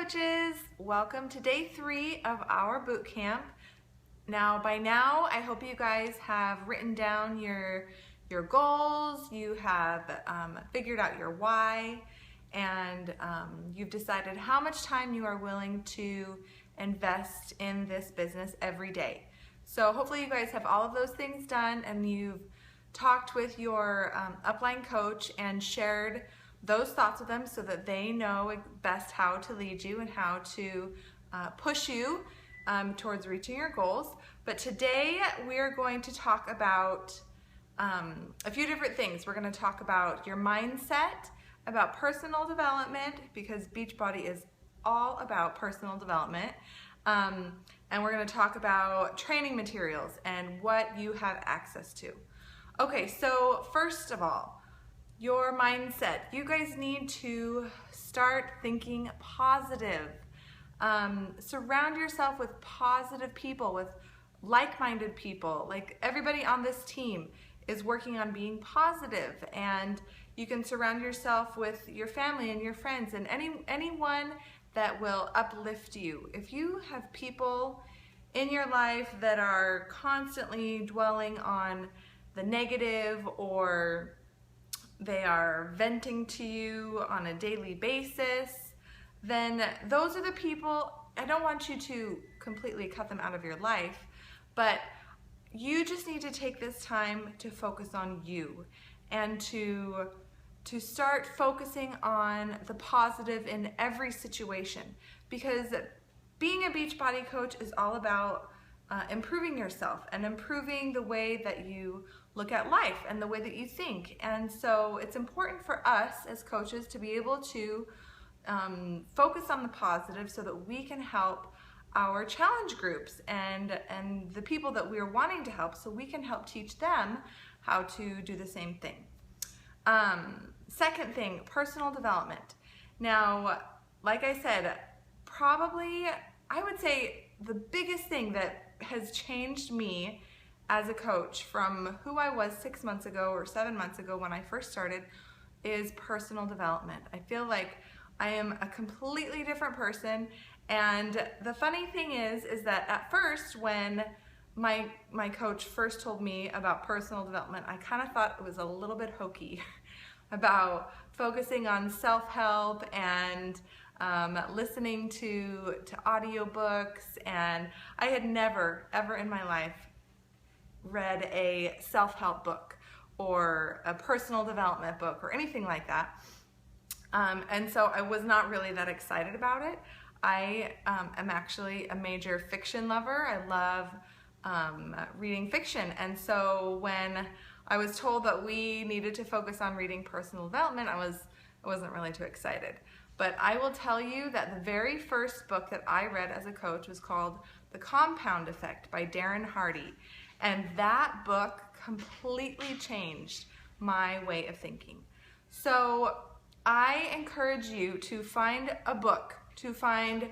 coaches, welcome to day 3 of our boot camp. Now by now I hope you guys have written down your goals, you have figured out your why, and you've decided how much time you are willing to invest in this business every day. So hopefully you guys have all of those things done and you've talked with your upline coach and shared those thoughts with them so that they know best how to lead you and how to push you towards reaching your goals. But today we're going to talk about a few different things. We're going to talk about your mindset, about personal development, because Beachbody is all about personal development. And we're going to talk about training materials and what you have access to. Okay, so first of all, your mindset. You guys need to start thinking positive. Surround yourself with positive people, with like-minded people. Like everybody on this team is working on being positive, and you can surround yourself with your family and your friends and anyone that will uplift you. If you have people in your life that are constantly dwelling on the negative, or they are venting to you on a daily basis, then those are the people. I don't want you to completely cut them out of your life, but you just need to take this time to focus on you and to start focusing on the positive in every situation, because being a Beachbody coach is all about improving yourself and improving the way that you look at life and the way that you think. And so it's important for us as coaches to be able to focus on the positive so that we can help our challenge groups and the people that we're wanting to help, so we can help teach them how to do the same thing. Second thing, personal development. Now, like I said, probably I would say the biggest thing that has changed me as a coach from who I was 6 months ago or 7 months ago when I first started is personal development. I feel like I am a completely different person, and the funny thing is that at first when my coach first told me about personal development, I kind of thought it was a little bit hokey about focusing on self-help and listening to audiobooks, and I had never ever in my life read a self-help book or a personal development book or anything like that. And so I was not really that excited about it. I am actually a major fiction lover. I love reading fiction. And so when I was told that we needed to focus on reading personal development, I wasn't really too excited. But I will tell you that the very first book that I read as a coach was called The Compound Effect by Darren Hardy. And that book completely changed my way of thinking. So I encourage you to find a book, to find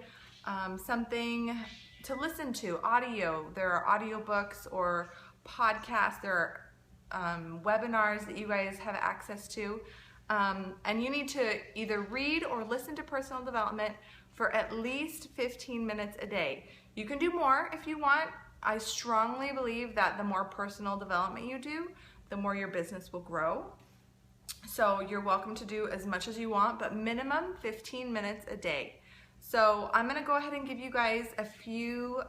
something to listen to, audio. There are audiobooks or podcasts, there are webinars that you guys have access to. And you need to either read or listen to personal development for at least 15 minutes a day. You can do more if you want. I strongly believe that the more personal development you do, the more your business will grow. So you're welcome to do as much as you want, but minimum 15 minutes a day. So I'm going to go ahead and give you guys a few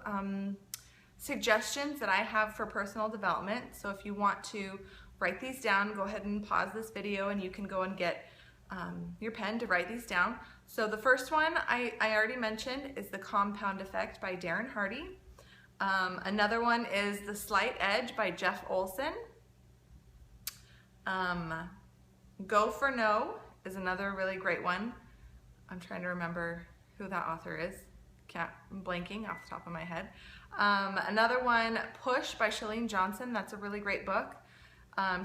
suggestions that I have for personal development. So if you want to write these down, go ahead and pause this video and you can go and get your pen to write these down. So the first one I already mentioned is The Compound Effect by Darren Hardy. Another one is The Slight Edge by Jeff Olson. Go for No is another really great one. I'm trying to remember who that author is. I'm blanking off the top of my head. Another one, Push by Chalene Johnson. That's a really great book.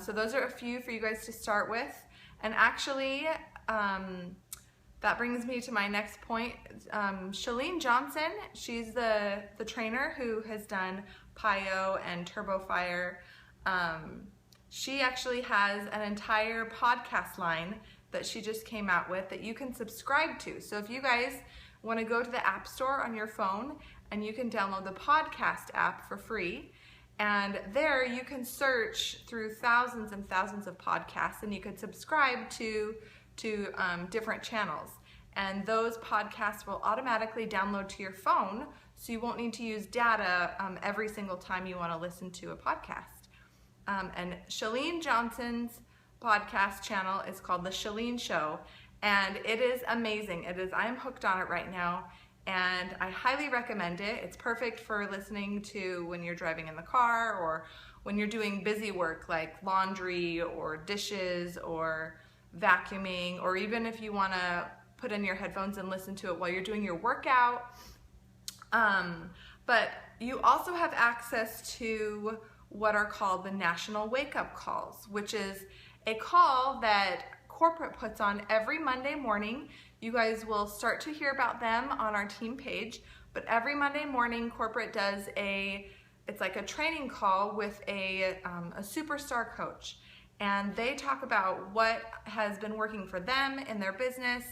So those are a few for you guys to start with. And actually, that brings me to my next point. Chalene Johnson, she's the trainer who has done PiYo and TurboFire. She actually has an entire podcast line that she just came out with that you can subscribe to. So if you guys want to go to the App Store on your phone, and you can download the podcast app for free. And there you can search through thousands and thousands of podcasts, and you can subscribe to different channels. And those podcasts will automatically download to your phone, so you won't need to use data every single time you want to listen to a podcast. And Chalene Johnson's podcast channel is called The Chalene Show, and it is amazing. I'm hooked on it right now, and I highly recommend it. It's perfect for listening to when you're driving in the car, or when you're doing busy work like laundry or dishes or vacuuming, or even if you want to put in your headphones and listen to it while you're doing your workout. But you also have access to what are called the National Wake-Up Calls, which is a call that corporate puts on every Monday morning. You guys will start to hear about them on our team page, but every Monday morning corporate does it's like a training call with a superstar coach, and they talk about what has been working for them in their business,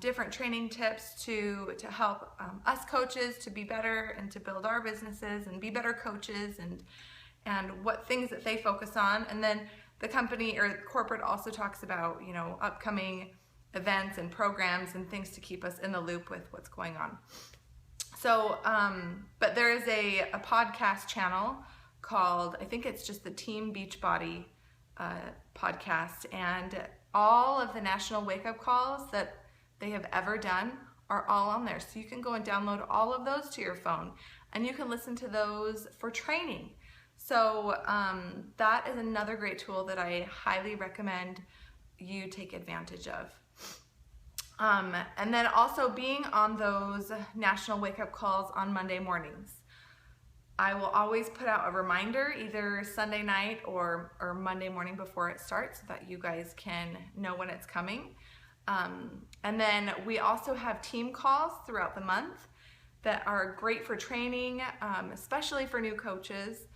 different training tips to help us coaches to be better and to build our businesses and be better coaches, and what things that they focus on. And then the company or corporate also talks about, upcoming events and programs and things to keep us in the loop with what's going on. So, but there is a podcast channel called, I think it's just the Team Beachbody podcast, and all of the National Wake-Up Calls that they have ever done are all on there. So you can go and download all of those to your phone, and you can listen to those for training. So that is another great tool that I highly recommend you take advantage of. And then also being on those National Wake-Up Calls on Monday mornings. I will always put out a reminder either Sunday night or Monday morning before it starts, so that you guys can know when it's coming. And then we also have team calls throughout the month that are great for training, especially for new coaches.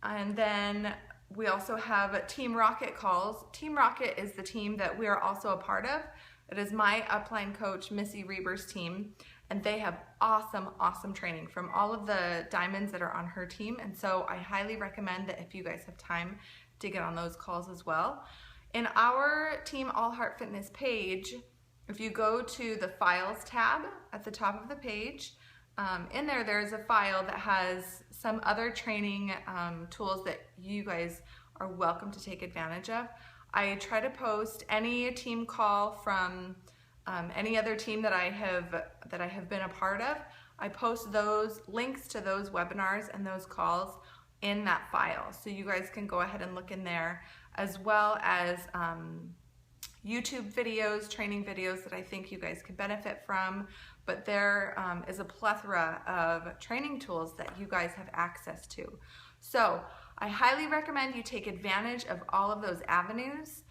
And then we also have Team Rocket calls. Team Rocket is the team that we are also a part of. It is my upline coach, Missy Reber's team, and they have awesome, awesome training from all of the diamonds that are on her team. And so I highly recommend that if you guys have time to get on those calls as well. In our Team All Heart Fitness page, if you go to the Files tab at the top of the page, in there's a file that has some other training tools that you guys are welcome to take advantage of. I try to post any team call from any other team that I have been a part of. I post those links to those webinars and those calls in that file, so you guys can go ahead and look in there, as well as YouTube videos, training videos that I think you guys could benefit from. But there is a plethora of training tools that you guys have access to. So I highly recommend you take advantage of all of those avenues.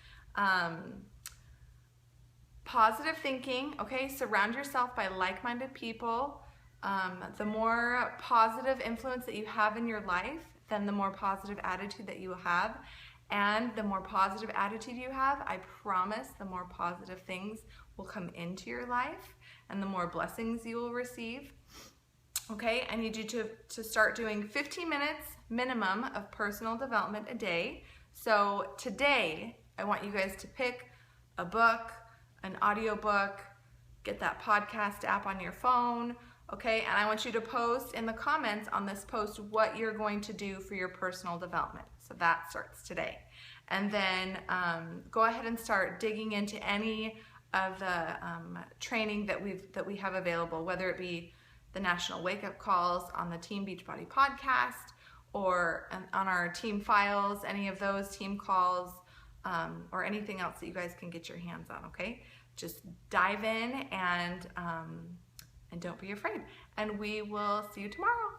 Positive thinking, okay? Surround yourself by like-minded people. The more positive influence that you have in your life, then the more positive attitude that you will have. And the more positive attitude you have, I promise the more positive things will come into your life and the more blessings you will receive. Okay, I need you to start doing 15 minutes minimum of personal development a day. So today, I want you guys to pick a book, an audiobook, get that podcast app on your phone, okay? And I want you to post in the comments on this post what you're going to do for your personal development. So that starts today. And then go ahead and start digging into any of the training that we have available, whether it be the National Wake-Up Calls on the Team Beachbody podcast, or on our team files, any of those team calls, or anything else that you guys can get your hands on, okay? Just dive in and don't be afraid. And we will see you tomorrow.